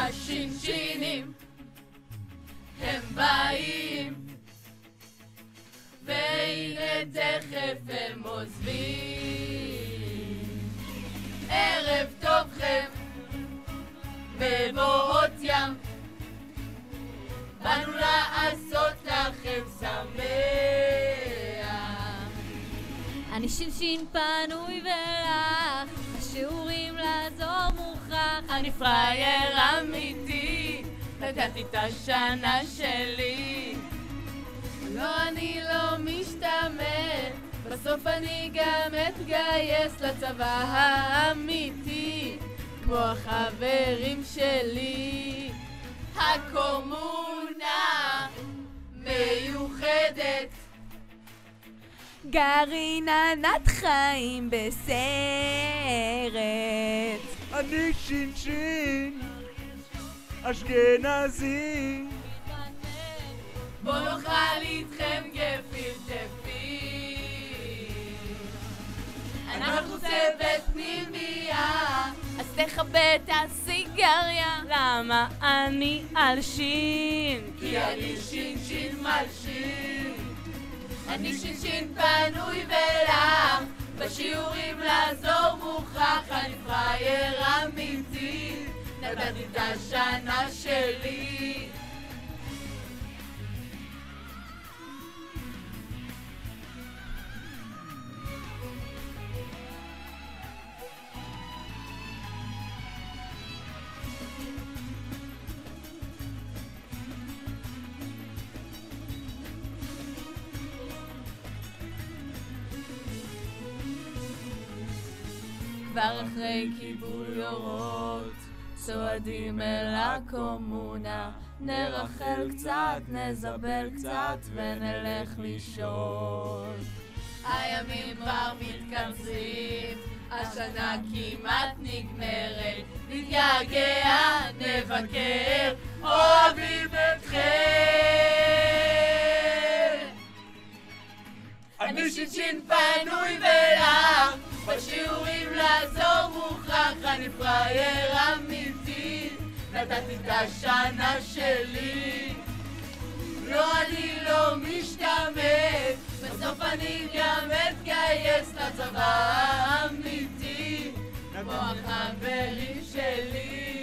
השינשינים הם באים, והנה תכף הם עוזבים. ערב טובכם מבואות ים, באנו לעשות לכם שמח. אני שינשין פנוי ולך, השיעורים לעזור מוכרח. אני פרייר אמיתי, נתתי את השנה שלי. לא, אני לא משתמט, בסוף אני גם אתגייס לצבא האמיתי, כמו החברים שלי. הקומונה מיוחדת, גרעין ענת חיים בסרט. אני שינשין אשכנזי, בוא נאכל איתכם גפילטפי. אנחנו צוות פנימייה, אז תכבה את הסיגריה. למה אני על שין? כי אני שינשין מלשין. אני שינשין פנוי ולך, בשיעורים לעזור מוכרח. אני פרייר אמיתי, נתתי את השנה שלי. כבר אחרי כיבוי אורות, צועדים אל הקומונה. נרחל קצת, נזבל קצת ונלך לישון. הימים כבר מתכנסים, השנה כמעט נגמרת. נתגעגע, נבקר, אוהבים אתכם. אני שינשין פנוי ולך, בשיעורים לעזור מוכרח. אני פרייר אמיתי, נתתי את השנה שלי. לא, אני לא משתמט, בסוף אני גם אתגייס לצבא האמיתי, כמו החברים שלי.